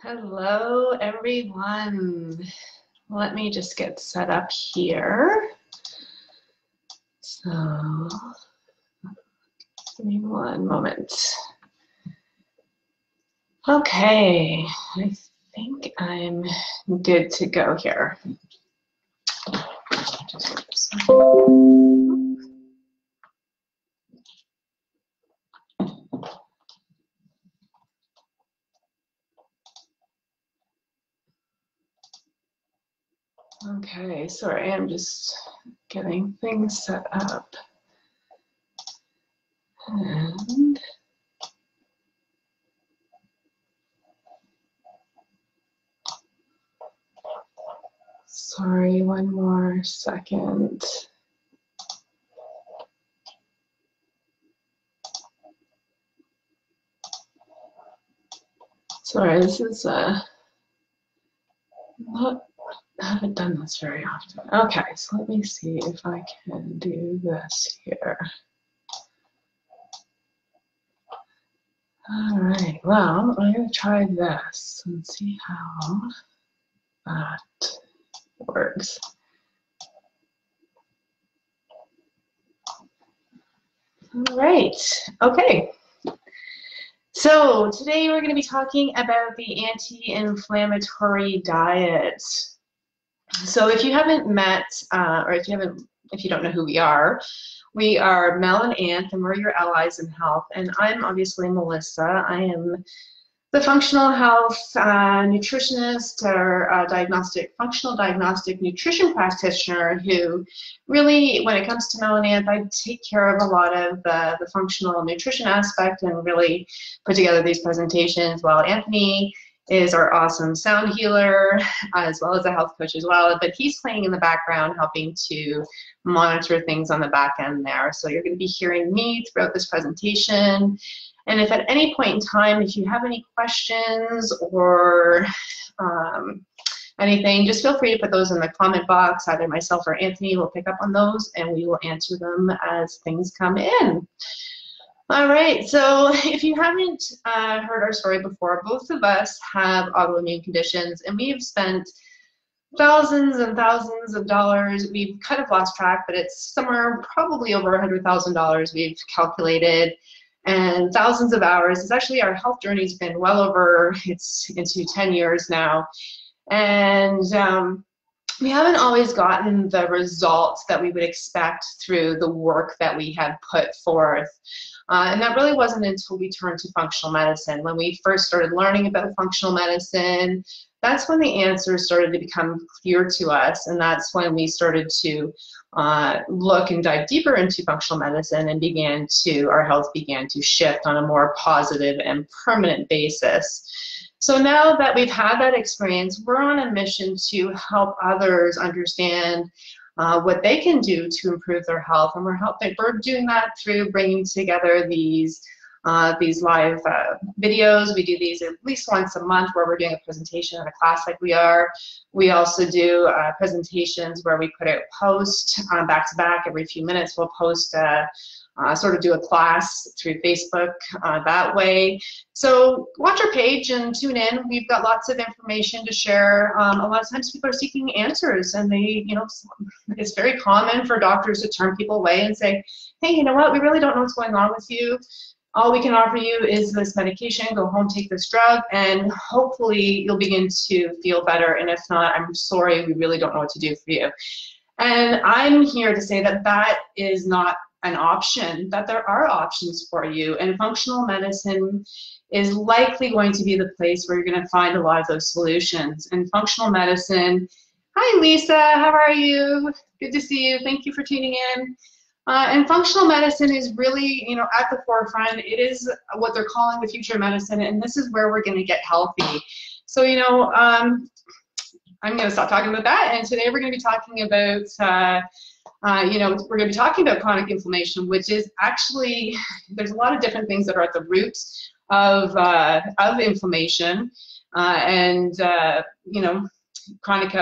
Hello, everyone. Let me just get set up here. So, give me one moment. Okay, I think I'm good to go here. Okay, sorry, I'm just getting things set up. And sorry, one more second. Sorry, this is not, I haven't done this very often. Okay, so let me see if I can do this here. All right, well, I'm going to try this and see how that works. All right, okay. So today we're going to be talking about the anti-inflammatory diet. So if you haven't met, or if you don't know who we are Mel and Anth, and we're your allies in health. And I'm obviously Melissa. I am the functional health nutritionist or functional diagnostic nutrition practitioner who really, when it comes to Mel and Anth, I take care of a lot of the functional nutrition aspect and really put together these presentations, while Anthony is our awesome sound healer as well as a health coach as well, but he's playing in the background helping to monitor things on the back end there. So you're going to be hearing me throughout this presentation. And if at any point in time, if you have any questions or anything, just feel free to put those in the comment box. Either myself or Anthony will pick up on those and we will answer them as things come in. All right, so if you haven't heard our story before, both of us have autoimmune conditions, and we have spent thousands and thousands of dollars. We've kind of lost track, but it's somewhere probably over $100,000 we've calculated, and thousands of hours. It's actually, our health journey's been well over, it's into 10 years now. And we haven't always gotten the results that we would expect through the work that we had put forth. And that really wasn't until we turned to functional medicine. When we first started learning about functional medicine, that's when the answers started to become clear to us, and that's when we started to look and dive deeper into functional medicine, and our health began to shift on a more positive and permanent basis. So now that we've had that experience, we're on a mission to help others understand what they can do to improve their health, and we're doing that through bringing together these live videos. We do these at least once a month, where we're doing a presentation in a class like we are. We also do presentations where we put out posts back to back. Every few minutes we'll post sort of do a class through Facebook that way. So watch our page and tune in. We've got lots of information to share. A lot of times people are seeking answers, and it's very common for doctors to turn people away and say, hey, you know what, we really don't know what's going on with you. All we can offer you is this medication. Go home, take this drug, and hopefully you'll begin to feel better. And if not, I'm sorry, we really don't know what to do for you. And I'm here to say that that is not an option, that there are options for you, and functional medicine is likely going to be the place where you're going to find a lot of those solutions. And functional medicine, hi Lisa, how are you? Good to see you. Thank you for tuning in. And functional medicine is really, at the forefront. It is what they're calling the future of medicine, and this is where we're going to get healthy. So, I'm going to stop talking about that, and today we're going to be talking about we're going to be talking about chronic inflammation, which is actually, there's a lot of different things that are at the root of inflammation, chronic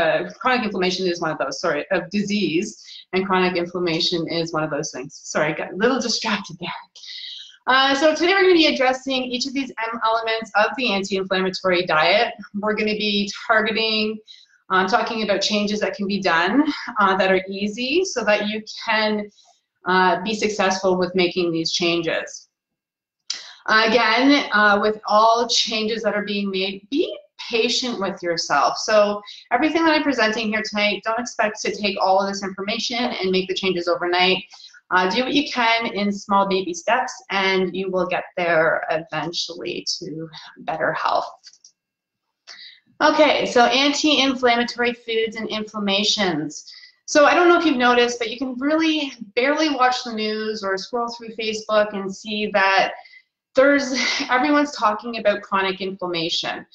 inflammation is one of those, of disease, and chronic inflammation is one of those things. Sorry, I got a little distracted there. So today we're going to be addressing each of these elements of the anti-inflammatory diet. We're going to be targeting, talking about changes that can be done that are easy so that you can be successful with making these changes. Again, with all changes that are being made, be patient with yourself. So everything that I'm presenting here tonight, don't expect to take all of this information and make the changes overnight. Do what you can in small baby steps, and you will get there eventually to better health. Okay, so anti-inflammatory foods and inflammations. So I don't know if you've noticed, but you can really barely watch the news or scroll through Facebook and see that everyone's talking about chronic inflammation.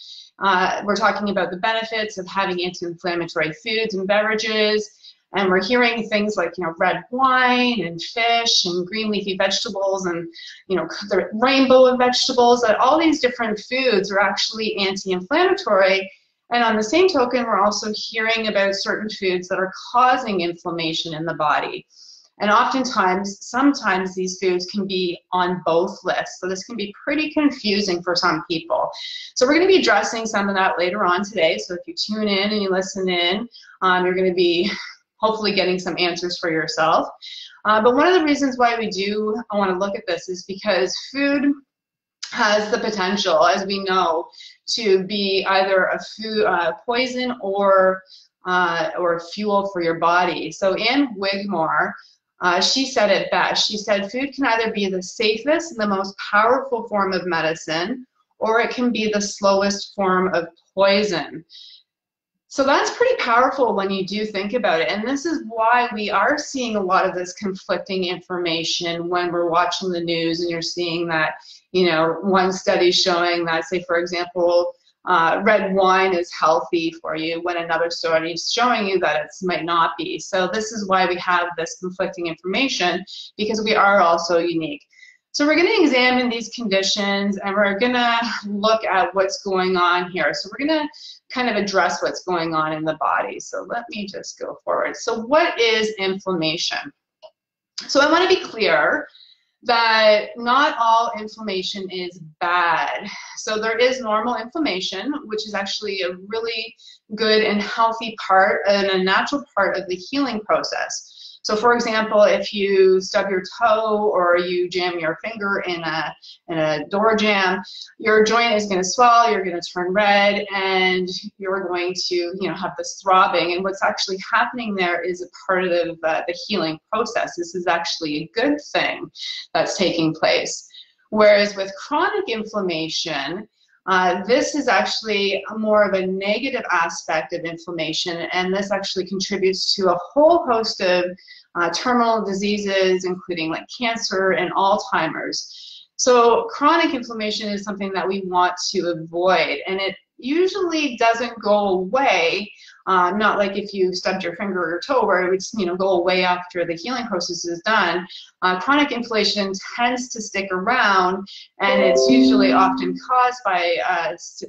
We're talking about the benefits of having anti-inflammatory foods and beverages, and we're hearing things like, red wine and fish and green leafy vegetables and, the rainbow of vegetables, that all these different foods are actually anti-inflammatory. And on the same token, we're also hearing about certain foods that are causing inflammation in the body. And sometimes these foods can be on both lists. So this can be pretty confusing for some people. So we're going to be addressing some of that later on today. So if you tune in and you listen in, you're going to be hopefully getting some answers for yourself. But one of the reasons why we do want to look at this is because food has the potential, as we know, to be either a poison or fuel for your body. So Anne Wigmore, she said it best. She said, food can either be the safest and the most powerful form of medicine, or it can be the slowest form of poison. So that's pretty powerful when you do think about it. And this is why we are seeing a lot of this conflicting information when we're watching the news and you're seeing that, one study showing that, say, for example, red wine is healthy for you when another study is showing you that it might not be. So this is why we have this conflicting information, because we are all so unique. So we're going to examine these conditions and we're going to look at what's going on here. So we're going to kind of address what's going on in the body. So let me just go forward. So what is inflammation? So I want to be clear that not all inflammation is bad. So there is normal inflammation, which is actually a really good and healthy part and a natural part of the healing process. So for example, if you stub your toe or you jam your finger in a door jamb, your joint is going to swell, you're going to turn red, and you're going to have this throbbing. And what's actually happening there is a part of the healing process. This is actually a good thing that's taking place. Whereas with chronic inflammation, this is actually more of a negative aspect of inflammation, and this actually contributes to a whole host of terminal diseases, including like cancer and Alzheimer's. So chronic inflammation is something that we want to avoid, and it usually doesn't go away, not like if you stubbed your finger or your toe where it would go away after the healing process is done. Chronic inflammation tends to stick around, and it's usually often caused by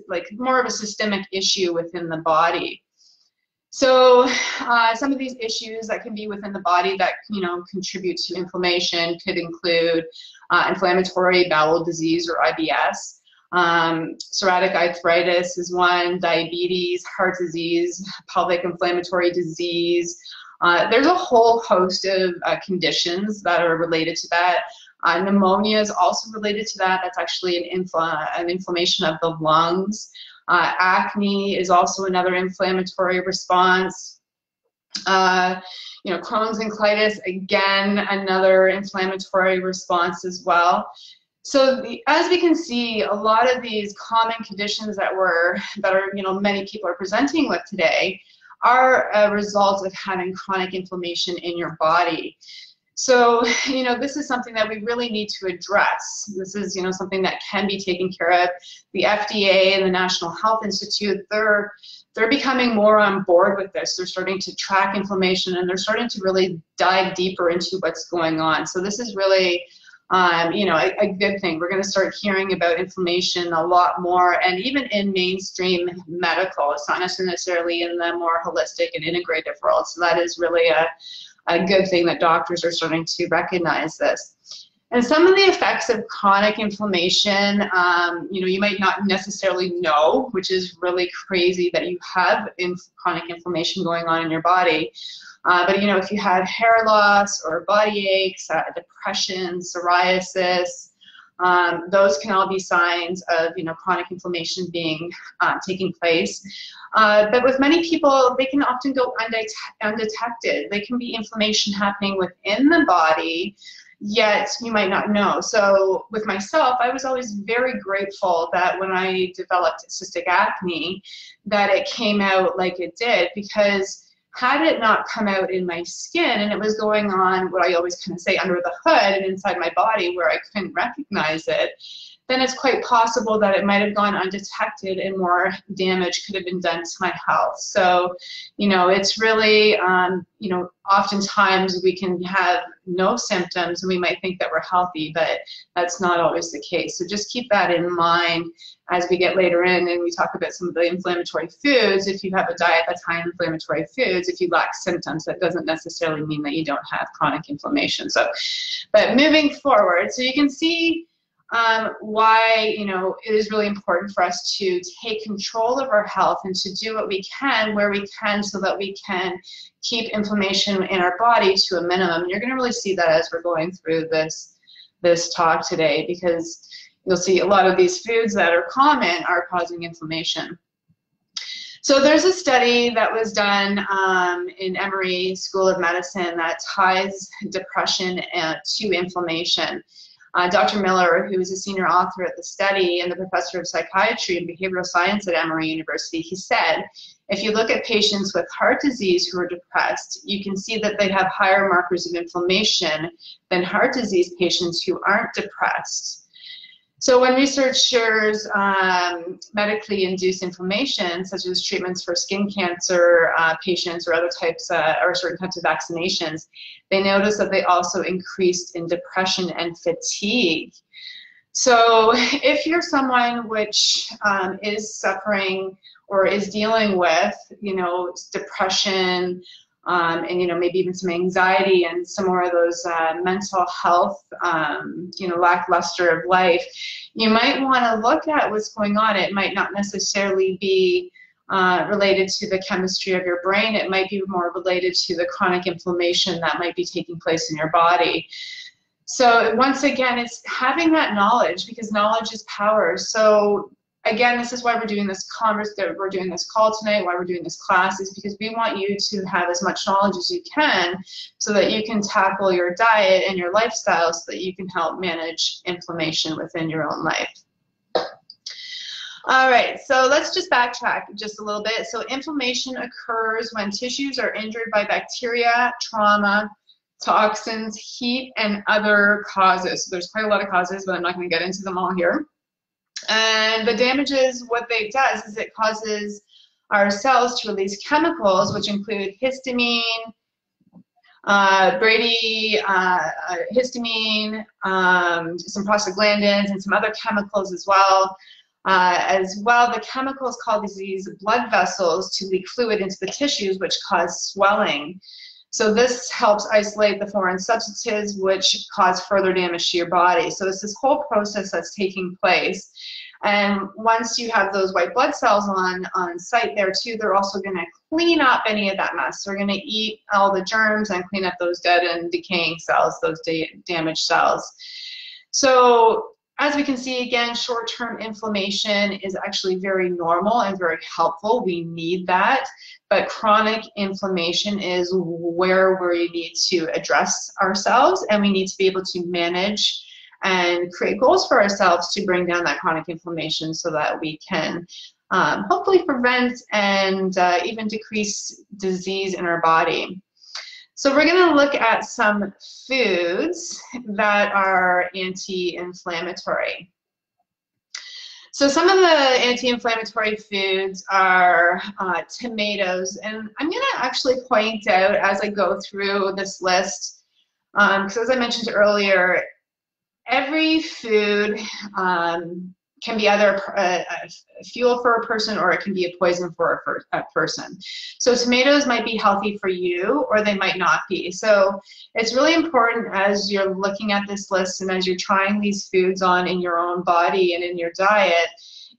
like more of a systemic issue within the body. So some of these issues that can be within the body that contribute to inflammation could include inflammatory bowel disease, or IBS. Psoriatic arthritis is one, diabetes, heart disease, pelvic inflammatory disease. There's a whole host of conditions that are related to that. Pneumonia is also related to that. That's actually an inflammation of the lungs. Acne is also another inflammatory response. Crohn's and colitis, again, another inflammatory response as well. So as we can see, a lot of these common conditions that many people are presenting with today are a result of having chronic inflammation in your body. So, this is something that we really need to address. This is, something that can be taken care of. The FDA and the National Health Institute, they're becoming more on board with this. They're starting to track inflammation, and they're starting to really dive deeper into what's going on. So this is really, a good thing. We're going to start hearing about inflammation a lot more, and even in mainstream medical. It's not necessarily in the more holistic and integrative world. So that is really a good thing that doctors are starting to recognize this. And some of the effects of chronic inflammation, you know, you might not necessarily know, which is really crazy that you have chronic inflammation going on in your body. But, you know, if you have hair loss or body aches, depression, psoriasis, those can all be signs of, you know, chronic inflammation taking place. But with many people, they can often go undetected. They can be inflammation happening within the body, yet you might not know. So with myself, I was always very grateful that when I developed cystic acne, that it came out like it did, because had it not come out in my skin and it was going on, what I always kind of say, under the hood and inside my body where I couldn't recognize it, then it's quite possible that it might have gone undetected and more damage could have been done to my health. So, you know, it's really, you know, oftentimes we can have no symptoms and we might think that we're healthy, but that's not always the case. So just keep that in mind as we get later in and we talk about some of the inflammatory foods. If you have a diet that's high in inflammatory foods, if you lack symptoms, that doesn't necessarily mean that you don't have chronic inflammation. So, but moving forward, so you can see why, you know, it is really important for us to take control of our health and to do what we can where we can so that we can keep inflammation in our body to a minimum. And you're going to really see that as we're going through this talk today, because you'll see a lot of these foods that are common are causing inflammation. So there's a study that was done in Emory School of Medicine that ties depression to inflammation. Dr. Miller, who is a senior author at the study and the professor of psychiatry and behavioral science at Emory University, he said, if you look at patients with heart disease who are depressed, you can see that they have higher markers of inflammation than heart disease patients who aren't depressed. So when researchers medically induce inflammation, such as treatments for skin cancer patients or other types or certain types of vaccinations, they noticed that they also increased in depression and fatigue. So if you're someone which is suffering or is dealing with, you know, depression, and, you know, maybe even some anxiety and some more of those mental health, you know, lackluster of life, you might want to look at what's going on. It might not necessarily be related to the chemistry of your brain. It might be more related to the chronic inflammation that might be taking place in your body. So once again, it's having that knowledge, because knowledge is power. So again, this is why we're doing this we're doing this call tonight, why we're doing this class, is because we want you to have as much knowledge as you can so that you can tackle your diet and your lifestyle so that you can help manage inflammation within your own life. All right, so let's just backtrack just a little bit. So inflammation occurs when tissues are injured by bacteria, trauma, toxins, heat, and other causes. So there's quite a lot of causes, but I'm not going to get into them all here. And the damages, what it does is it causes our cells to release chemicals, which include histamine, histamine, some prostaglandins, and some other chemicals as well. The chemicals cause these blood vessels to leak fluid into the tissues, which cause swelling. So this helps isolate the foreign substances, which cause further damage to your body. So it's this whole process that's taking place. And once you have those white blood cells on site there too, they're also going to clean up any of that mess. They're going to eat all the germs and clean up those dead and decaying cells, those damaged cells. So as we can see, again, short-term inflammation is actually very normal and very helpful. We need that. But chronic inflammation is where we need to address ourselves, and we need to be able to manage and create goals for ourselves to bring down that chronic inflammation so that we can hopefully prevent and even decrease disease in our body. So we're going to look at some foods that are anti-inflammatory. So some of the anti-inflammatory foods are tomatoes, and I'm going to actually point out as I go through this list, because as I mentioned earlier, every food can be either a fuel for a person, or it can be a poison for a person. So tomatoes might be healthy for you, or they might not be. So it's really important as you're looking at this list and as you're trying these foods on in your own body and in your diet,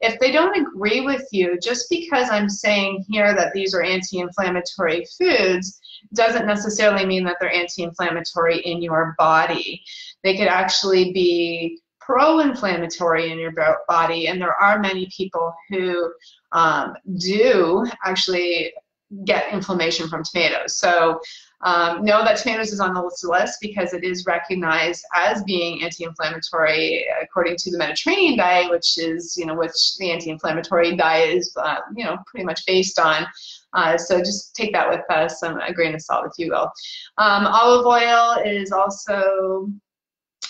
if they don't agree with you, just because I'm saying here that these are anti-inflammatory foods doesn't necessarily mean that they're anti-inflammatory in your body. They could actually be pro-inflammatory in your body, and there are many people who do actually get inflammation from tomatoes. So know that tomatoes is on the list because it is recognized as being anti-inflammatory according to the Mediterranean diet, which is, which the anti-inflammatory diet is, pretty much based on. So just take that with a grain of salt, if you will. Olive oil is also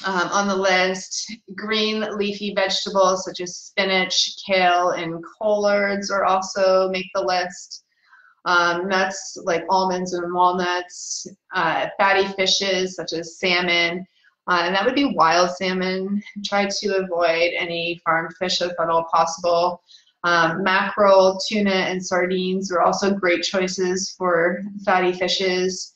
on the list. Green leafy vegetables such as spinach, kale, and collards are also make the list. Nuts like almonds and walnuts, fatty fishes such as salmon, and that would be wild salmon. Try to avoid any farmed fish if at all possible. Mackerel, tuna, and sardines are also great choices for fatty fishes.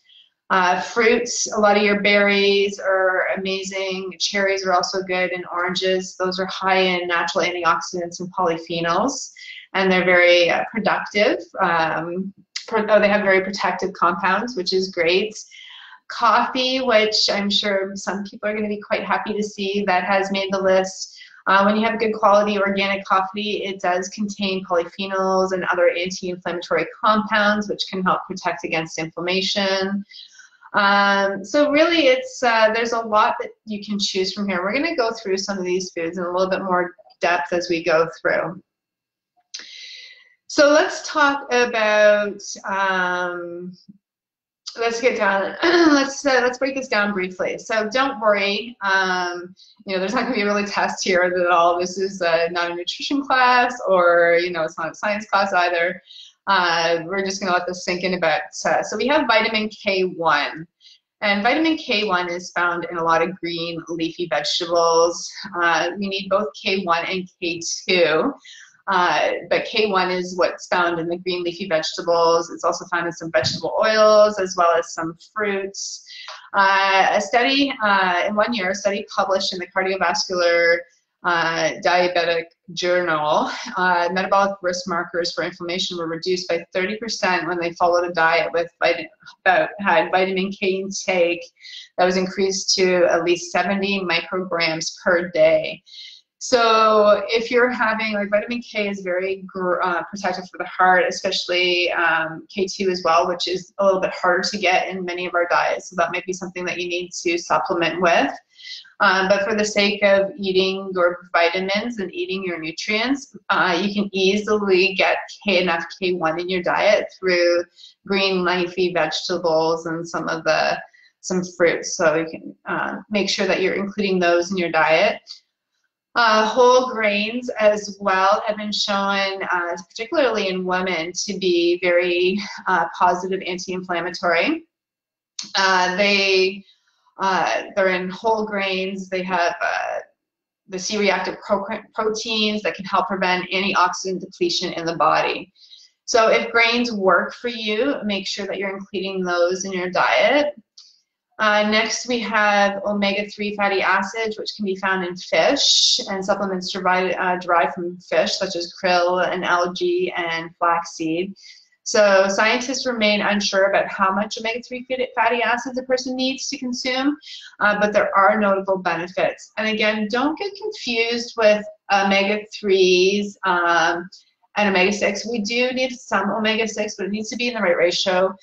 Fruits, a lot of your berries are amazing. Cherries are also good, and oranges. Those are high in natural antioxidants and polyphenols, and they're very productive. They have very protective compounds, which is great. Coffee, which I'm sure some people are going to be quite happy to see that has made the list. When you have good quality organic coffee, it does contain polyphenols and other anti-inflammatory compounds, which can help protect against inflammation. So really, it's there's a lot that you can choose from here. We're going to go through some of these foods in a little bit more depth as we go through. So let's talk about, let's get down, let's break this down briefly. So don't worry, there's not going to be a really test here at all. This is not a nutrition class, or, it's not a science class either. We're just going to let this sink in a bit. So we have vitamin K1. And vitamin K1 is found in a lot of green leafy vegetables. We need both K1 and K2. But K1 is what's found in the green leafy vegetables. It's also found in some vegetable oils as well as some fruits. A study, in 1 year, a study published in the Cardiovascular Diabetic Journal, metabolic risk markers for inflammation were reduced by 30% when they followed a diet with had vitamin K intake that was increased to at least 70 micrograms per day. So if you're having, like, vitamin K is very protective for the heart, especially K2 as well, which is a little bit harder to get in many of our diets. So that might be something that you need to supplement with. But for the sake of eating your vitamins and eating your nutrients, you can easily get enough K1 in your diet through green leafy vegetables and some fruits. So you can make sure that you're including those in your diet. Whole grains as well have been shown, particularly in women, to be very positive anti-inflammatory. They're in whole grains. They have the C-reactive proteins that can help prevent antioxidant depletion in the body. So if grains work for you, make sure that you're including those in your diet. Next, we have omega-3 fatty acids, which can be found in fish, and supplements derived from fish, such as krill and algae and flaxseed. So scientists remain unsure about how much omega-3 fatty acids a person needs to consume, but there are notable benefits. And again, don't get confused with omega-3s and omega-6. We do need some omega-6, but it needs to be in the right ratio.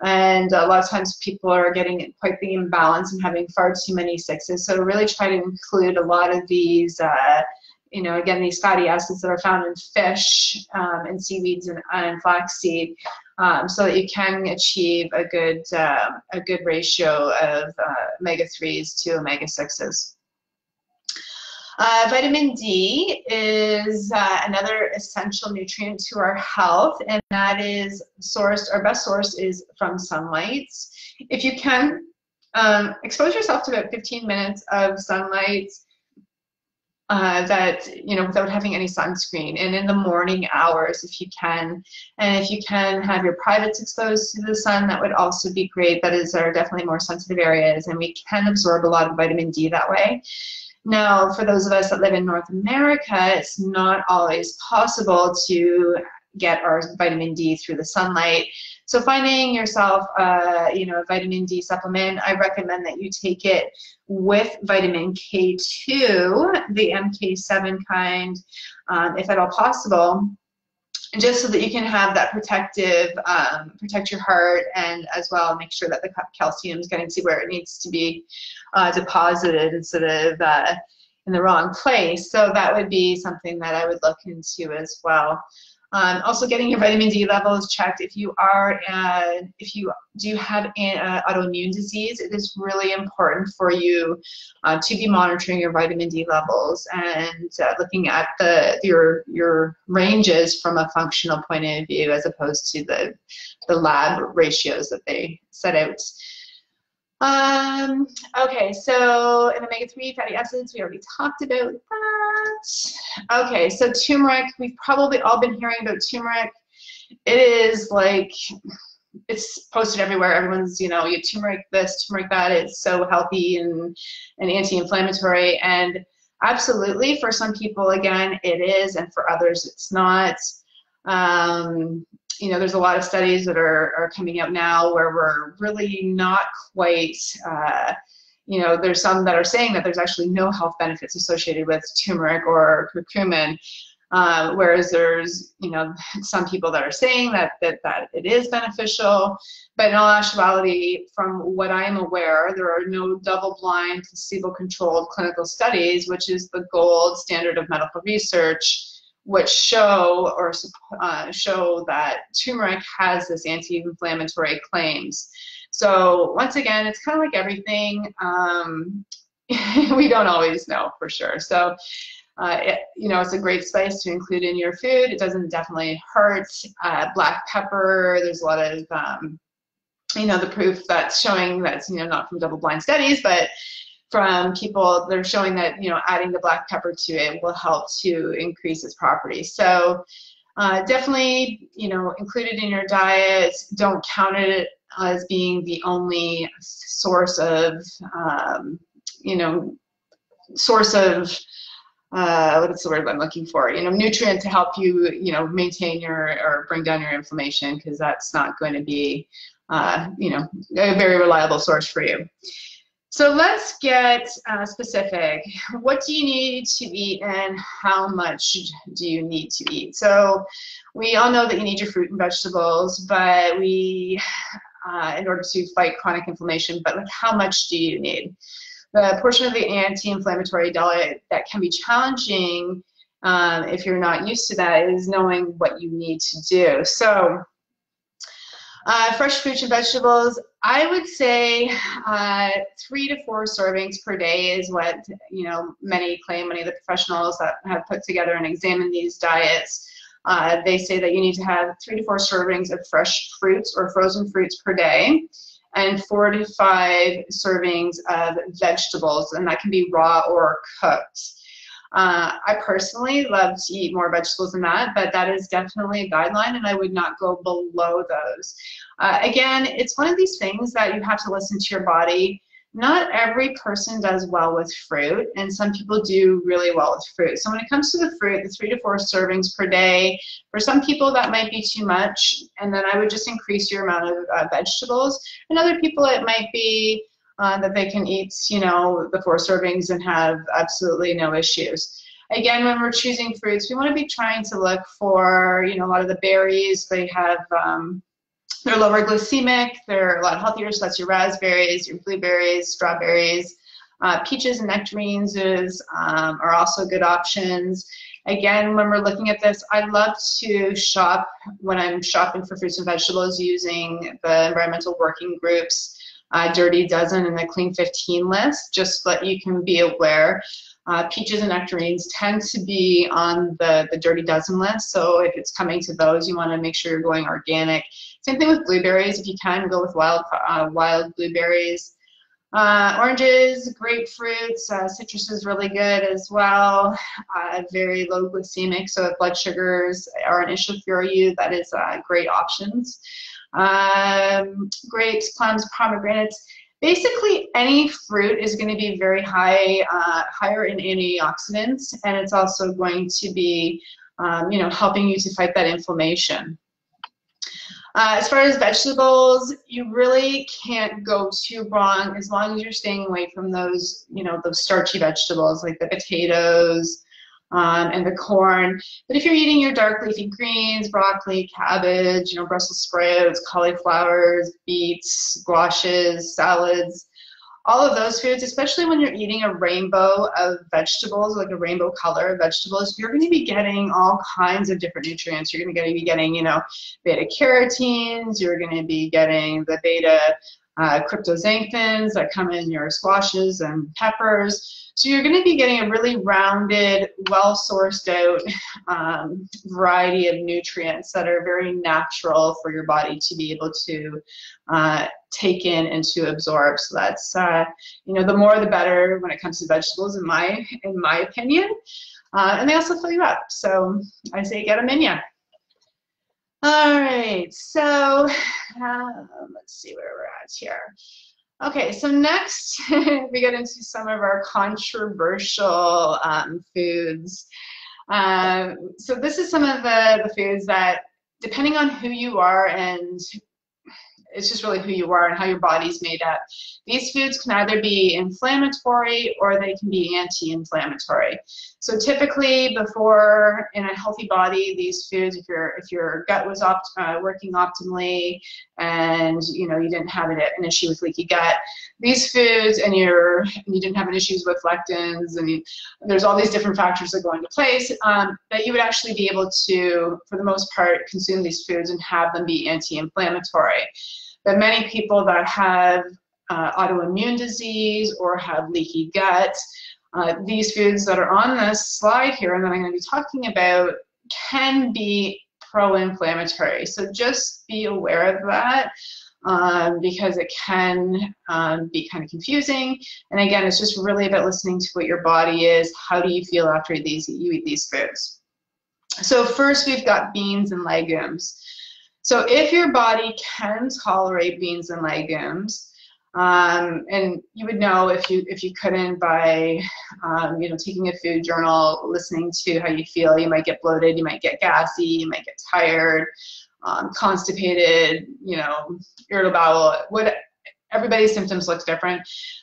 And a lot of times people are getting quite the imbalance and having far too many 6s. So really try to include a lot of these, again, these fatty acids that are found in fish and seaweeds and flaxseed, so that you can achieve a good ratio of omega-3s to omega-6s. Vitamin D is another essential nutrient to our health, and that is our best source is from sunlight. If you can, expose yourself to about 15 minutes of sunlight that, without having any sunscreen, and in the morning hours if you can. And if you can have your privates exposed to the sun, that would also be great. That is are definitely more sensitive areas, and we can absorb a lot of vitamin D that way. Now, for those of us that live in North America, it's not always possible to get our vitamin D through the sunlight. So finding yourself, a vitamin D supplement, I recommend that you take it with vitamin K2, the MK7 kind, if at all possible, just so that you can have that protect your heart, and as well make sure that the calcium is getting to where it needs to be deposited instead of in the wrong place. So that would be something that I would look into as well. Also, getting your vitamin D levels checked. If you do have an autoimmune disease, it is really important for you to be monitoring your vitamin D levels and looking at your ranges from a functional point of view, as opposed to the lab ratios that they set out. Okay, so in omega-3 fatty acids, we already talked about that. Okay, so turmeric, we've probably all been hearing about turmeric. It is like, it's posted everywhere. Everyone's, you turmeric this, turmeric that. It's so healthy and anti-inflammatory. And absolutely, for some people, again, it is, and for others, it's not. There's a lot of studies that are coming out now where we're really not quite, there's some that are saying that there's actually no health benefits associated with turmeric or curcumin, whereas there's, some people that are saying that it is beneficial. But in all actuality, from what I'm aware, there are no double-blind, placebo-controlled clinical studies, which is the gold standard of medical research, which show that turmeric has this anti-inflammatory claims. So once again, it's kind of like everything. We don't always know for sure. So it's a great spice to include in your food. It doesn't definitely hurt. Black pepper, there's a lot of the proof that's showing that's not from double-blind studies, but from people, they're showing that adding the black pepper to it will help to increase its properties. So definitely include it in your diet. Don't count it as being the only source of what's the word I'm looking for? Nutrient to help you maintain or bring down your inflammation, because that's not going to be a very reliable source for you. So let's get specific. What do you need to eat, and how much do you need to eat? So we all know that you need your fruit and vegetables, but in order to fight chronic inflammation, but like, how much do you need? The portion of the anti-inflammatory diet that can be challenging if you're not used to that is knowing what you need to do. So fresh fruits and vegetables, I would say 3 to 4 servings per day is what many claim. Many of the professionals that have put together and examined these diets, they say that you need to have 3 to 4 servings of fresh fruits or frozen fruits per day, and 4 to 5 servings of vegetables, and that can be raw or cooked. I personally love to eat more vegetables than that, but that is definitely a guideline, and I would not go below those. Again, it's one of these things that you have to listen to your body. Not every person does well with fruit, and some people do really well with fruit. So when it comes to the fruit, the 3 to 4 servings per day, for some people that might be too much, and then I would just increase your amount of vegetables. And other people, it might be that they can eat, the 4 servings and have absolutely no issues. Again, when we're choosing fruits, we want to be trying to look for, a lot of the berries. They have, they're lower glycemic. They're a lot healthier. So that's your raspberries, your blueberries, strawberries, peaches and nectarines are also good options. Again, when we're looking at this, I love to shop when I'm shopping for fruits and vegetables using the environmental working groups. Dirty Dozen and the Clean 15 list, just so that you can be aware. Peaches and nectarines tend to be on the Dirty Dozen list, so if it's coming to those, you want to make sure you're going organic. Same thing with blueberries. If you can, go with wild blueberries. Oranges, grapefruits, citrus is really good as well. Very low glycemic, so if blood sugars are an issue for you, that is great options. Grapes, plums, pomegranates. Basically, any fruit is going to be very higher in antioxidants, and it's also going to be, helping you to fight that inflammation. As far as vegetables, you really can't go too wrong as long as you're staying away from those, those starchy vegetables like the potatoes and the corn. But if you're eating your dark leafy greens, broccoli, cabbage, Brussels sprouts, cauliflowers, beets, squashes, salads, all of those foods, especially when you're eating a rainbow of vegetables, like a rainbow color of vegetables, you're going to be getting all kinds of different nutrients. You're going to be getting, beta carotenes. You're going to be getting the beta cryptoxanthins that come in your squashes and peppers. So you're going to be getting a really rounded, well-sourced out variety of nutrients that are very natural for your body to be able to take in and to absorb. So that's, the more the better when it comes to vegetables, in my opinion. And they also fill you up. So I say get them in ya. All right, so let's see where we're at here. Okay, so next we get into some of our controversial foods. So this is some of the foods that, depending on who you are, and it's just really who you are and how your body's made up, these foods can either be inflammatory or they can be anti-inflammatory. So typically, before, in a healthy body, these foods, if your gut was working optimally and you didn't have an issue with leaky gut, these foods, and you didn't have any issues with lectins, and there's all these different factors that go into place, that you would actually be able to, for the most part, consume these foods and have them be anti-inflammatory. But many people that have autoimmune disease or have leaky gut, these foods that are on this slide here and that I'm going to be talking about can be pro-inflammatory. So just be aware of that, because it can be kind of confusing. And again, it's just really about listening to what your body is. How do you feel after you eat these foods? So first, we've got beans and legumes. So if your body can tolerate beans and legumes, and you would know if you couldn't by taking a food journal, listening to how you feel. You might get bloated, you might get gassy, you might get tired, constipated, irritable bowel. Everybody's symptoms look different,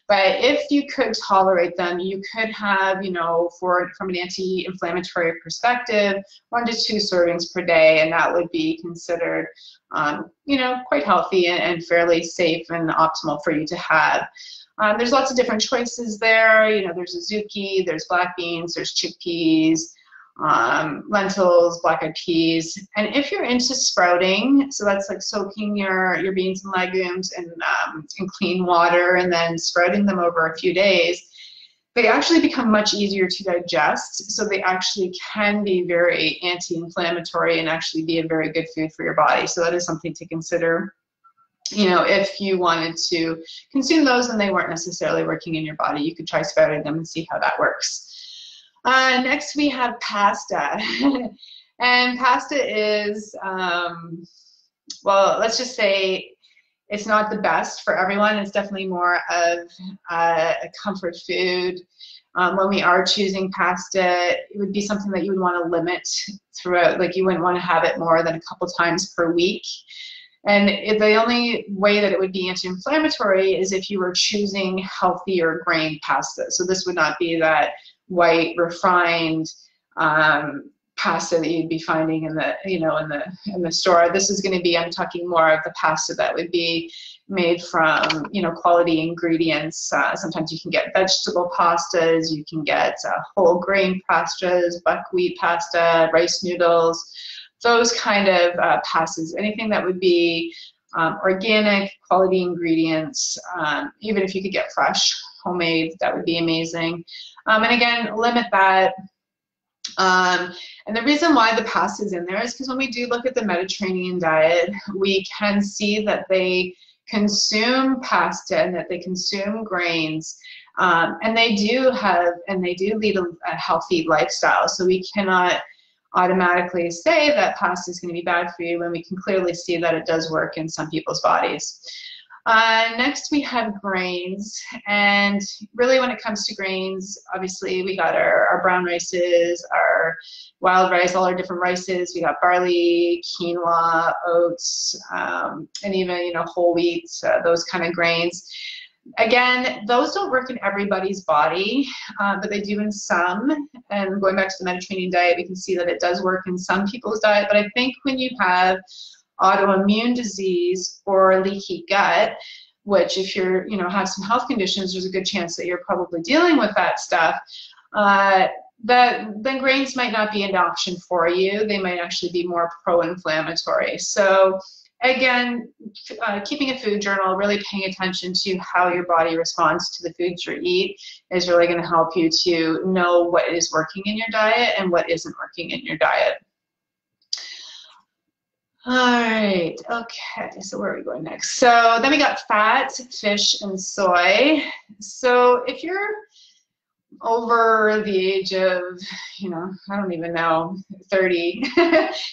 but if you could tolerate them, you could have, from an anti-inflammatory perspective, 1 to 2 servings per day, and that would be considered, quite healthy and fairly safe and optimal for you to have. There's lots of different choices there. There's azuki, there's black beans, there's chickpeas, lentils, black-eyed peas. And if you're into sprouting, so that's like soaking your beans and legumes in clean water and then sprouting them over a few days, they actually become much easier to digest. So they actually can be very anti-inflammatory and actually be a very good food for your body. So that is something to consider, if you wanted to consume those and they weren't necessarily working in your body. You could try sprouting them and see how that works. Next we have pasta. And pasta is, well, let's just say it's not the best for everyone. It's definitely more of a comfort food. When we are choosing pasta, it would be something that you would want to limit throughout. Like, you wouldn't want to have it more than a couple times per week. And the only way that it would be anti-inflammatory is if you were choosing healthier grain pasta. So this would not be that white refined pasta that you'd be finding in the in the store. This is going to be, I'm talking more of the pasta that would be made from quality ingredients. Sometimes you can get vegetable pastas, you can get whole grain pastas, buckwheat pasta, rice noodles, those kind of pastas. Anything that would be organic, quality ingredients. Even if you could get fresh, homemade, that would be amazing. And again, limit that. And the reason why the pasta is in there is because when we do look at the Mediterranean diet, we can see that they consume pasta and that they consume grains. And they do lead a healthy lifestyle. So we cannot automatically say that pasta is going to be bad for you when we can clearly see that it does work in some people's bodies. Next we have grains, and really when it comes to grains, obviously we got our brown rices, our wild rice, all our different rices. We got barley, quinoa, oats, and even, whole wheat, those kind of grains. Again, those don't work in everybody's body, but they do in some. And going back to the Mediterranean diet, we can see that it does work in some people's diet. But I think when you have autoimmune disease or leaky gut, which if you're, have some health conditions, there's a good chance that you're probably dealing with that stuff, then grains might not be an option for you. They might actually be more pro-inflammatory. So again, keeping a food journal, really paying attention to how your body responds to the foods you eat is really going to help you to know what is working in your diet and what isn't working in your diet. All right, okay, so where are we going next? So then we got fat, fish, and soy. So if you're over the age of, I don't even know, 30,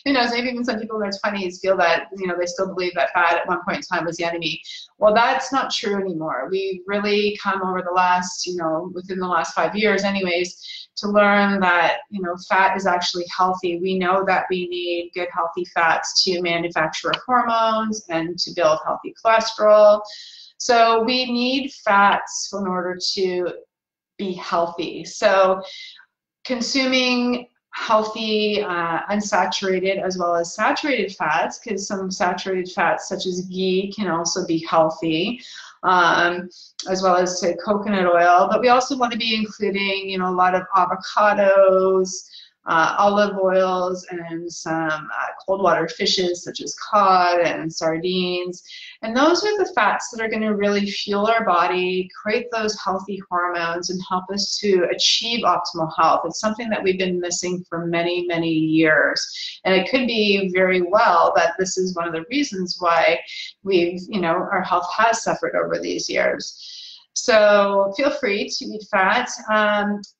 who knows, maybe even some people in their 20s feel that, they still believe that fat at one point in time was the enemy. Well, that's not true anymore. We've really come over the last, within the last 5 years anyways, to learn that, fat is actually healthy. We know that we need good, healthy fats to manufacture hormones and to build healthy cholesterol. So we need fats in order to be healthy. So consuming healthy unsaturated as well as saturated fats, because some saturated fats such as ghee can also be healthy, as well as say coconut oil. But we also want to be including a lot of avocados, olive oils, and some cold water fishes such as cod and sardines. And those are the fats that are going to really fuel our body, create those healthy hormones, and help us to achieve optimal health. It's something that we've been missing for many, many years. And it could be very well that this is one of the reasons why we've, our health has suffered over these years. So feel free to eat fat.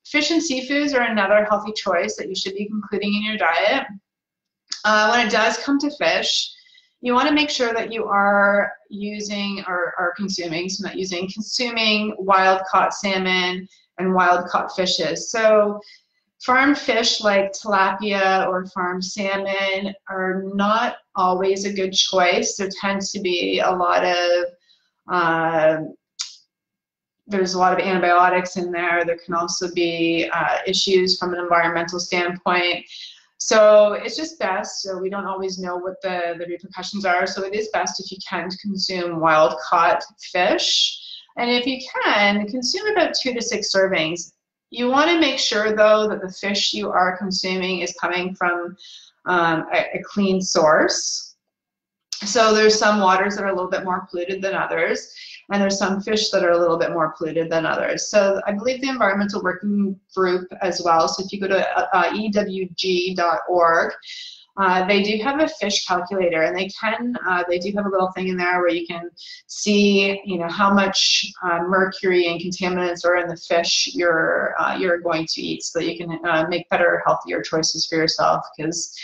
Fish and seafoods are another healthy choice that you should be including in your diet. When it does come to fish, you want to make sure that you are using or consuming, so not using, consuming wild-caught salmon and wild-caught fishes. So farmed fish like tilapia or farmed salmon are not always a good choice. There tends to be a lot of there's a lot of antibiotics in there. There can also be issues from an environmental standpoint. So it's just best, so we don't always know what the repercussions are, so it is best if you can consume wild-caught fish. And if you can, consume about 2 to 6 servings. You want to make sure, though, that the fish you are consuming is coming from a clean source. So there's some waters that are a little bit more polluted than others, and there's some fish that are a little bit more polluted than others. So I believe the Environmental Working Group as well, so if you go to ewg.org, they do have a fish calculator, and they do have a little thing in there where you can see, how much mercury and contaminants are in the fish you're going to eat, so that you can make better, healthier choices for yourself. Because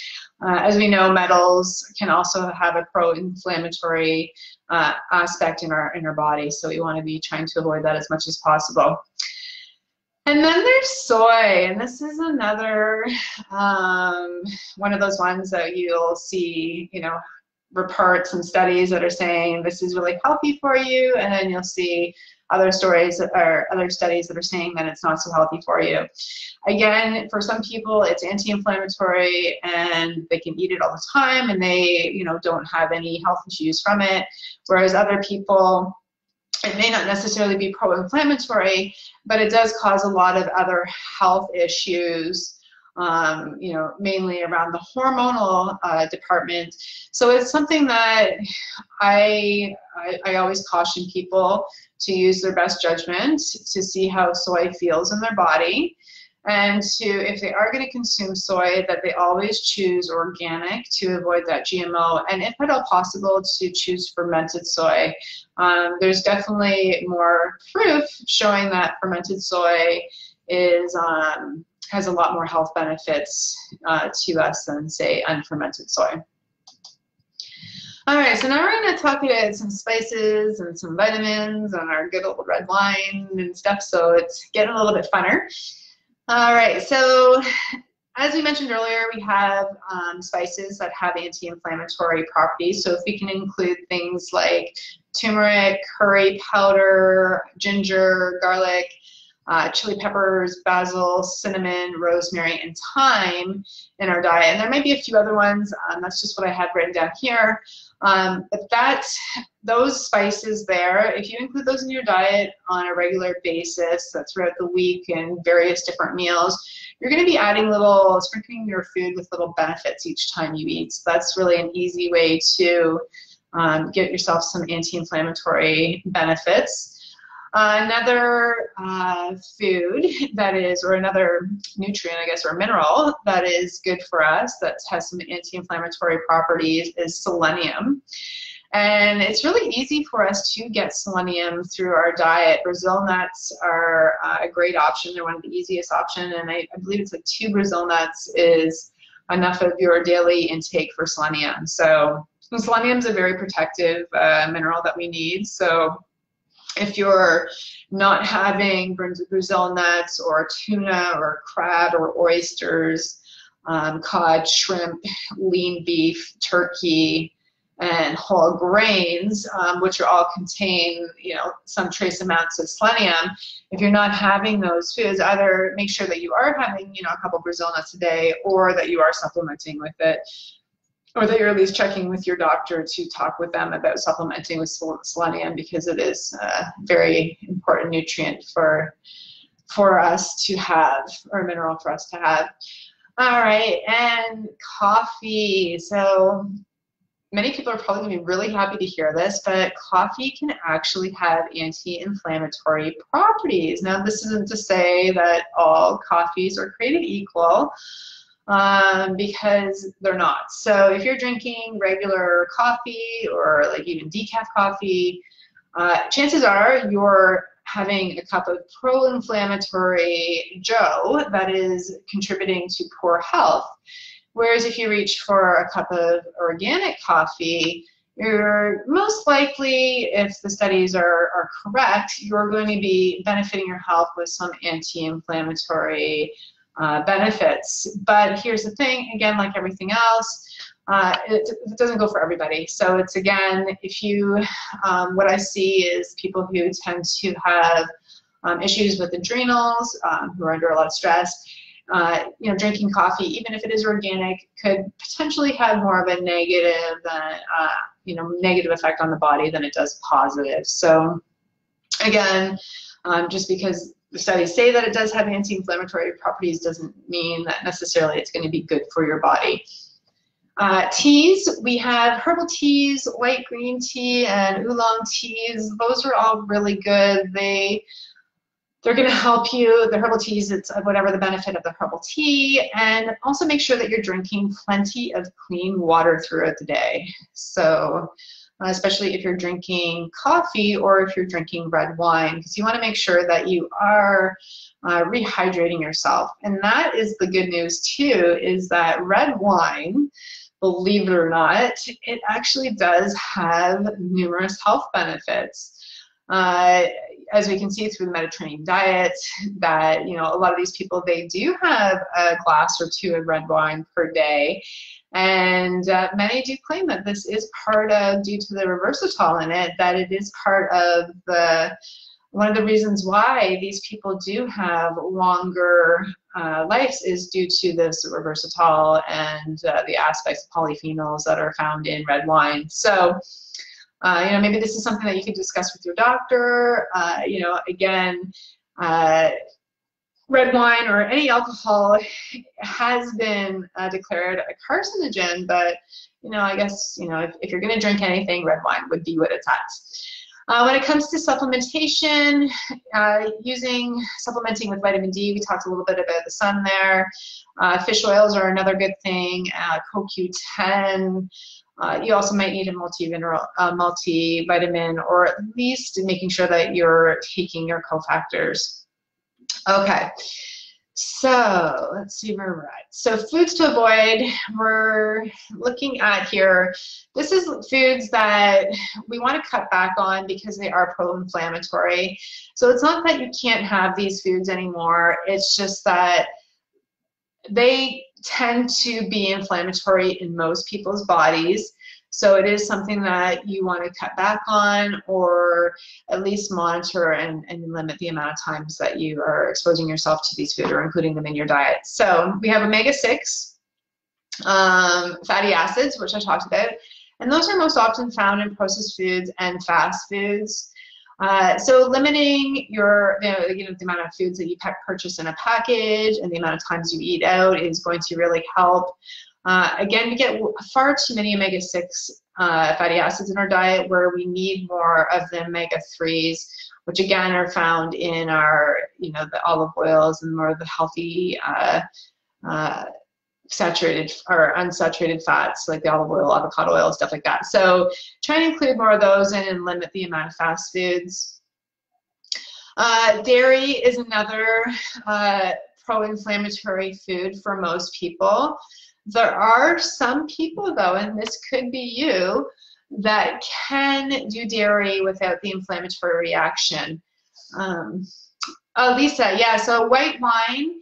as we know, metals can also have a pro-inflammatory aspect in our body, so we want to be trying to avoid that as much as possible. And then there's soy, and this is another one of those ones that you'll see, reports and studies that are saying this is really healthy for you, and then you'll see other stories or other studies that are saying that it's not so healthy for you. Again, for some people, it's anti-inflammatory, and they can eat it all the time, and they, don't have any health issues from it. Whereas other people, it may not necessarily be pro-inflammatory, but it does cause a lot of other health issues, mainly around the hormonal department. So it's something that I always caution people to use their best judgment to see how soy feels in their body. And if they are going to consume soy, that they always choose organic to avoid that GMO, and if at all possible, to choose fermented soy. There's definitely more proof showing that fermented soy has a lot more health benefits to us than, say, unfermented soy. All right, so now we're going to talk about some spices and some vitamins and our good old red wine and stuff, so it's getting a little bit funner. All right, so as we mentioned earlier, we have spices that have anti-inflammatory properties. So if we can include things like turmeric, curry powder, ginger, garlic, chili peppers, basil, cinnamon, rosemary, and thyme in our diet. And there might be a few other ones. That's just what I have written down here. But those spices there, if you include those in your diet on a regular basis throughout the week and various different meals, you're going to be sprinkling your food with little benefits each time you eat. So that's really an easy way to get yourself some anti-inflammatory benefits. Another food that is, or another nutrient, I guess, or mineral that is good for us that has some anti-inflammatory properties is selenium. And it's really easy for us to get selenium through our diet. Brazil nuts are a great option. They're one of the easiest options, and I believe it's like 2 Brazil nuts is enough of your daily intake for selenium. So selenium is a very protective mineral that we need. So if you're not having Brazil nuts or tuna or crab or oysters, cod, shrimp, lean beef, turkey, and whole grains, which are all contain, some trace amounts of selenium. If you're not having those foods, either make sure that you are having, a couple Brazil nuts a day, or that you are supplementing with it, or that you're at least checking with your doctor to talk with them about supplementing with selenium, because it is a very important nutrient for us to have, or a mineral for us to have. All right, and coffee. So many people are probably going to be really happy to hear this, but coffee can actually have anti-inflammatory properties. Now, this isn't to say that all coffees are created equal, because they're not. So if you're drinking regular coffee or like even decaf coffee, chances are you're having a cup of pro-inflammatory Joe that is contributing to poor health. Whereas if you reach for a cup of organic coffee, you're most likely, if the studies are correct, you're going to be benefiting your health with some anti-inflammatory benefits. But here's the thing, again, like everything else, it doesn't go for everybody. So it's, again, if you, what I see is people who tend to have issues with adrenals, who are under a lot of stress, drinking coffee, even if it is organic, could potentially have more of a negative, negative effect on the body than it does positive. So again, just because the studies say that it does have anti-inflammatory properties doesn't mean that necessarily it's going to be good for your body. Teas, we have herbal teas, white green tea, and oolong teas. Those are all really good. They're going to help you. The herbal teas, it's whatever the benefit of the herbal tea, and also make sure that you're drinking plenty of clean water throughout the day. So especially if you're drinking coffee or if you're drinking red wine, because you want to make sure that you are rehydrating yourself. And that is the good news too, is that red wine, believe it or not, it actually does have numerous health benefits. As we can see through the Mediterranean diet, that a lot of these people, they do have a glass or 2 of red wine per day, and many do claim that this is part of, due to the resveratrol in it, that it is part of one of the reasons why these people do have longer lives is due to this resveratrol and the aspects of polyphenols that are found in red wine. So maybe this is something that you can discuss with your doctor. Again, red wine or any alcohol has been declared a carcinogen, but I guess if you're going to drink anything, red wine would be what it's at. When it comes to supplementation, supplementing with vitamin D, we talked a little bit about the sun there. Fish oils are another good thing, CoQ10. You also might need a multivitamin, or at least making sure that you're taking your cofactors. Okay, so let's see where we're at. So foods to avoid, we're looking at here. This is foods that we want to cut back on because they are pro-inflammatory. So it's not that you can't have these foods anymore, it's just that they tend to be inflammatory in most people's bodies. So it is something that you want to cut back on, or at least monitor and limit the amount of times that you are exposing yourself to these foods or including them in your diet. So we have omega-6 fatty acids, which I talked about, and those are most often found in processed foods and fast foods. So limiting the amount of foods that you purchase in a package and the amount of times you eat out is going to really help. Again, we get far too many omega-6 fatty acids in our diet, where we need more of the omega-3s, which again are found in our, the olive oils and more of the healthy saturated or unsaturated fats, like the olive oil, avocado oil, stuff like that. So try to include more of those in and limit the amount of fast foods. Dairy is another pro-inflammatory food for most people. There are some people, though, and this could be you, that can do dairy without the inflammatory reaction. Oh, Lisa, yeah, so white wine,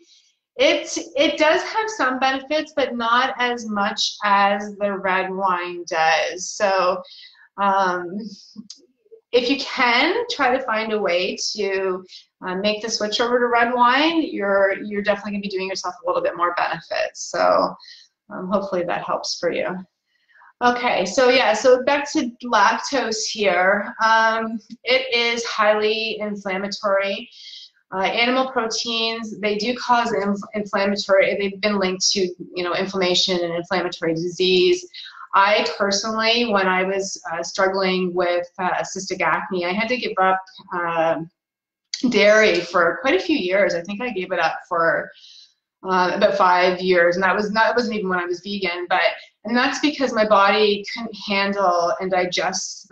it does have some benefits, but not as much as the red wine does. So if you can, try to find a way to make the switch over to red wine, you're definitely going to be doing yourself a little bit more benefits. So hopefully that helps for you. Okay, so yeah, so back to lactose here. It is highly inflammatory. Animal proteins, they do cause inflammatory, they've been linked to, inflammation and inflammatory disease. I personally, when I was struggling with cystic acne, I had to give up dairy for quite a few years. I think I gave it up for about 5 years, and it wasn't even when I was vegan, and that's because my body couldn't handle and digest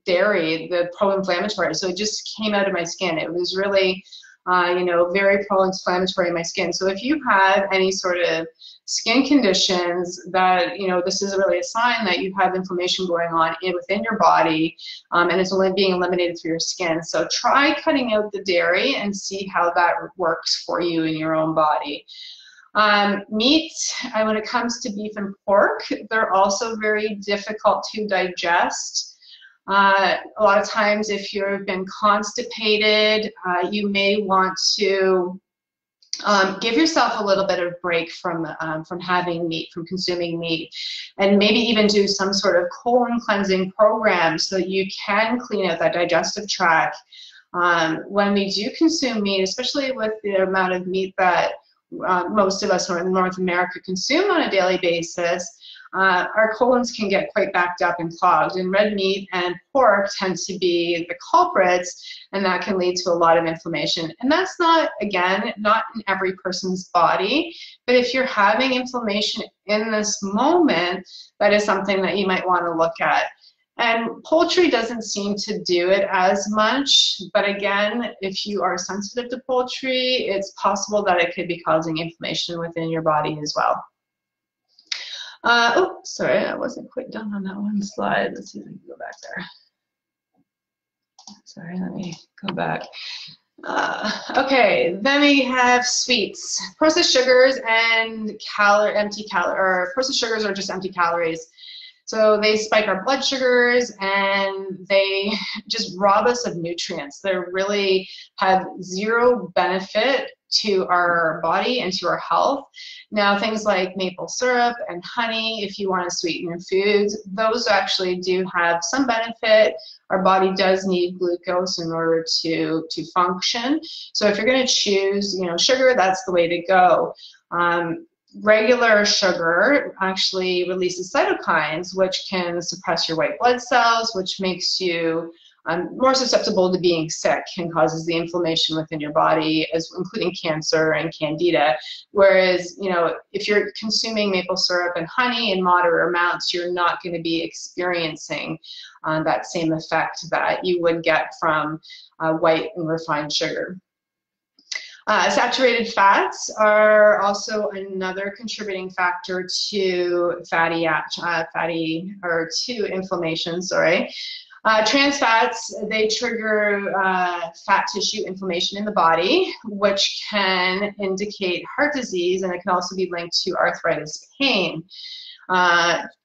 dairy, the pro-inflammatory, so it just came out of my skin. It was really, very pro-inflammatory in my skin. So if you have any sort of skin conditions that, this is really a sign that you have inflammation going on within your body, and it's only being eliminated through your skin. So try cutting out the dairy and see how that works for you in your own body. Meat, when it comes to beef and pork, they're also very difficult to digest. A lot of times if you've been constipated, you may want to give yourself a little bit of break from having meat, from consuming meat, and maybe even do some sort of colon cleansing program so that you can clean out that digestive tract. When we do consume meat, especially with the amount of meat that most of us in North America consume on a daily basis, our colons can get quite backed up and clogged, and red meat and pork tend to be the culprits, and that can lead to a lot of inflammation. And that's not in every person's body, but if you're having inflammation in this moment, that is something that you might want to look at. And poultry doesn't seem to do it as much, but again, if you are sensitive to poultry, it's possible that it could be causing inflammation within your body as well. Oh, sorry, I wasn't quite done on that one slide. Let's see if I can go back there. Sorry, let me go back. Okay, then we have sweets. Processed sugars and processed sugars are just empty calories. So they spike our blood sugars and they just rob us of nutrients. They really have zero benefit to our body and to our health. Now, things like maple syrup and honey, if you want to sweeten your foods, those actually do have some benefit. Our body does need glucose in order to function. So if you're going to choose, sugar, that's the way to go. regular sugar actually releases cytokines, which can suppress your white blood cells, which makes you more susceptible to being sick and causes the inflammation within your body, including cancer and candida. Whereas, you know, if you're consuming maple syrup and honey in moderate amounts, you're not going to be experiencing that same effect that you would get from white and refined sugar. Saturated fats are also another contributing factor to to inflammation. Sorry. Trans fats, they trigger fat tissue inflammation in the body, which can indicate heart disease, and it can also be linked to arthritis pain.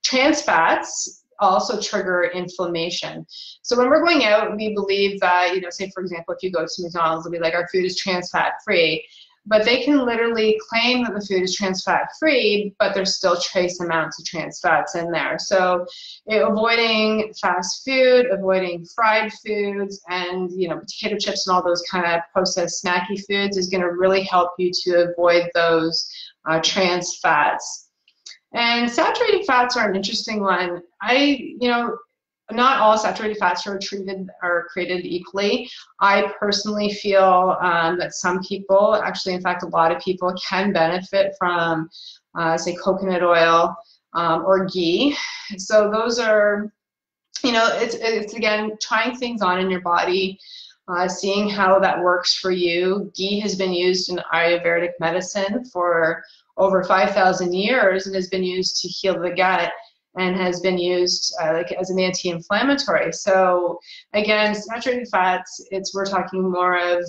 Trans fats also trigger inflammation. So when we're going out, we believe that, you know, say for example, if you go to McDonald's, they'll be like, our food is trans fat free. But they can literally claim that the food is trans fat free, but there's still trace amounts of trans fats in there. So avoiding fast food, avoiding fried foods, and, you know, potato chips and all those kind of processed snacky foods is going to really help you to avoid those trans fats. And saturated fats are an interesting one. Not all saturated fats are created equally. I personally feel that some people, actually, in fact, a lot of people can benefit from, say, coconut oil or ghee. So those are, you know, it's again, trying things on in your body, seeing how that works for you. Ghee has been used in Ayurvedic medicine for over 5,000 years and has been used to heal the gut, and has been used like as an anti-inflammatory. So again, saturated fats, we're talking more of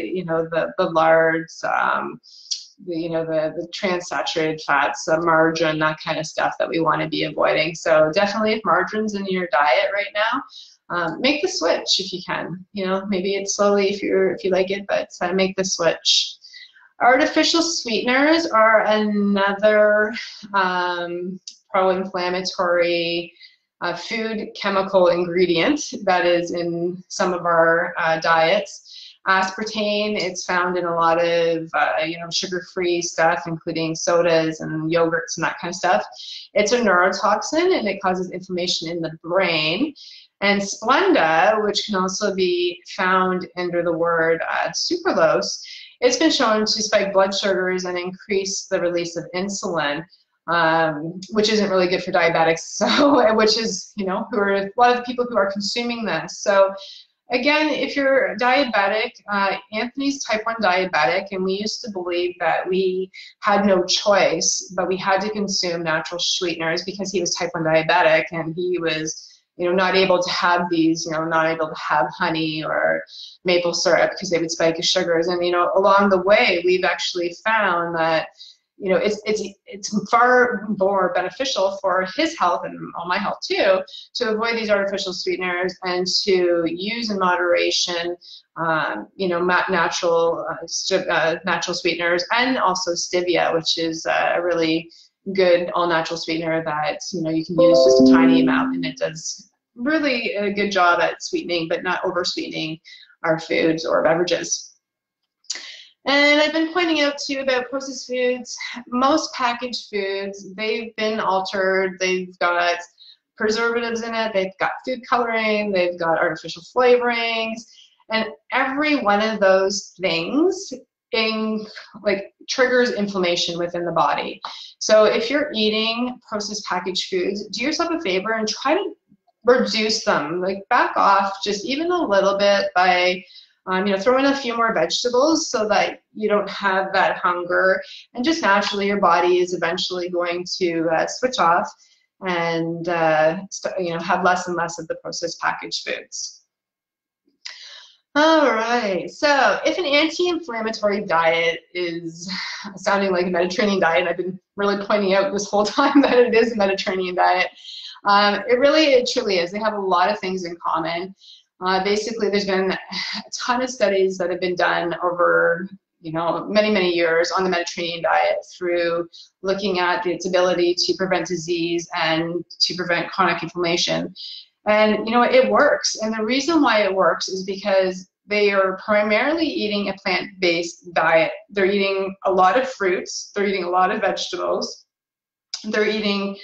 you know, the lards, the trans-saturated fats, margarine, that kind of stuff that we want to be avoiding. So definitely, if margarine's in your diet right now, make the switch if you can. You know, maybe it's slowly if you like it, but make the switch. Artificial sweeteners are another pro-inflammatory food chemical ingredient that is in some of our diets. Aspartame, it's found in a lot of sugar-free stuff, including sodas and yogurts and that kind of stuff. It's a neurotoxin, and it causes inflammation in the brain. And Splenda, which can also be found under the word sucralose, it's been shown to spike blood sugars and increase the release of insulin, which isn't really good for diabetics. So, which is, you know, a lot of the people who are consuming this. So, again, if you're diabetic, Anthony's type 1 diabetic, and we used to believe that we had no choice, but we had to consume natural sweeteners because he was type 1 diabetic, and he was, you know, not able to have these, you know, not able to have honey or maple syrup because they would spike his sugars. And, you know, along the way, we've actually found that, you know, it's far more beneficial for his health and all my health too, to avoid these artificial sweeteners and to use in moderation, you know, natural sweeteners, and also stevia, which is a really good all-natural sweetener that, you know, you can use just a tiny amount, and it does really a good job at sweetening, but not over sweetening our foods or beverages. And I've been pointing out too about processed foods. Most packaged foods, they've been altered. They've got preservatives in it. They've got food coloring. They've got artificial flavorings. And every one of those things triggers inflammation within the body. So if you're eating processed packaged foods, do yourself a favor and try to reduce them. Like, back off just even a little bit by you know, throw in a few more vegetables so that you don't have that hunger, and just naturally your body is eventually going to switch off and you know, have less and less of the processed packaged foods. All right, so if an anti-inflammatory diet is sounding like a Mediterranean diet, and I've been really pointing out this whole time that it is a Mediterranean diet, it truly is. They have a lot of things in common. Basically, there's been a ton of studies that have been done over, you know, many years on the Mediterranean diet, through looking at its ability to prevent disease and to prevent chronic inflammation. And, you know, it works. And the reason why it works is because they are primarily eating a plant-based diet. They're eating a lot of fruits, they're eating a lot of vegetables, they're eating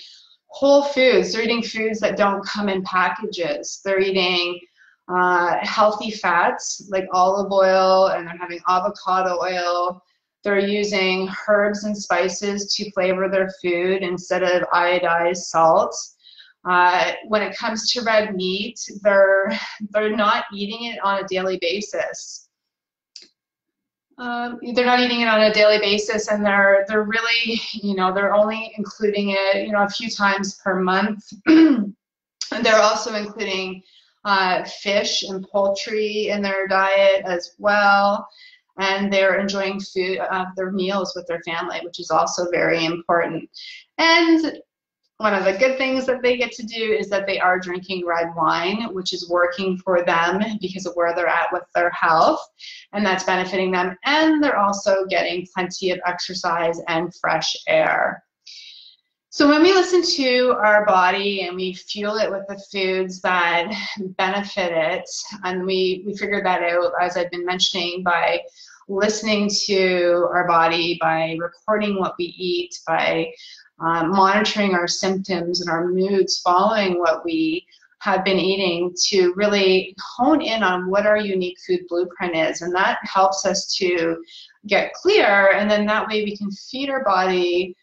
whole foods, they're eating foods that don't come in packages, they're eating healthy fats like olive oil, and they're having avocado oil. They're using herbs and spices to flavor their food instead of iodized salts. When it comes to red meat, they're not eating it on a daily basis. They're not eating it on a daily basis, and they're really, they're only including it, a few times per month. And they're also including fish and poultry in their diet as well. And they're enjoying food, their meals with their family, which is also very important. And one of the good things that they get to do is that they are drinking red wine, which is working for them because of where they're at with their health, and that's benefiting them. And they're also getting plenty of exercise and fresh air. So when we listen to our body and we fuel it with the foods that benefit it, and we figure that out, as I've been mentioning, by listening to our body, by recording what we eat, by monitoring our symptoms and our moods following what we have been eating, to really hone in on what our unique food blueprint is. And that helps us to get clear, and then that way we can feed our body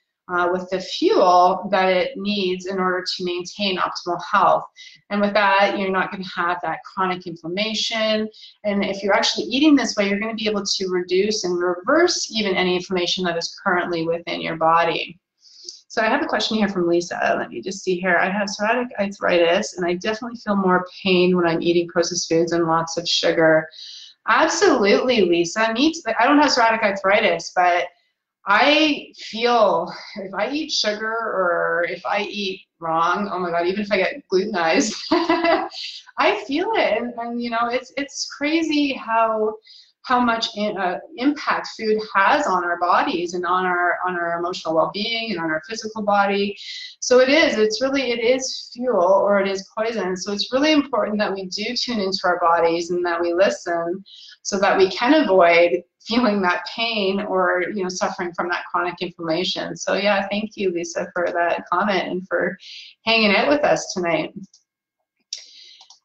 with the fuel that it needs in order to maintain optimal health. And with that, you're not going to have that chronic inflammation. And if you're actually eating this way, you're going to be able to reduce and reverse even any inflammation that is currently within your body. So I have a question here from Lisa. Let me just see here. I have psoriatic arthritis, and I definitely feel more pain when I'm eating processed foods and lots of sugar. Absolutely, Lisa. I don't have psoriatic arthritis, but I feel if I eat sugar or if I eat wrong, oh my God, even if I get glutenized, I feel it. And it's crazy how much impact food has on our bodies and on our emotional well-being and on our physical body. So it is fuel, or it is poison. So it's really important that we do tune into our bodies and that we listen, so that we can avoid feeling that pain or suffering from that chronic inflammation. So yeah, thank you, Lisa, for that comment and for hanging out with us tonight.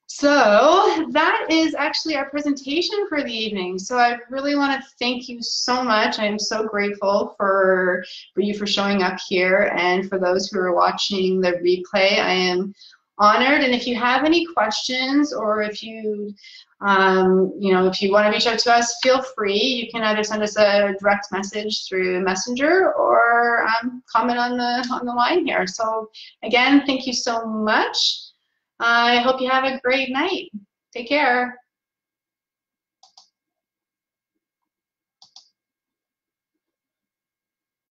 So that is actually our presentation for the evening. So I really want to thank you so much. I am so grateful for you for showing up here, and for those who are watching the replay, I am honored. And if you have any questions, or if you if you want to reach out to us, feel free. You can either send us a direct message through Messenger, or comment on the line here. So again, thank you so much. I hope you have a great night. Take care.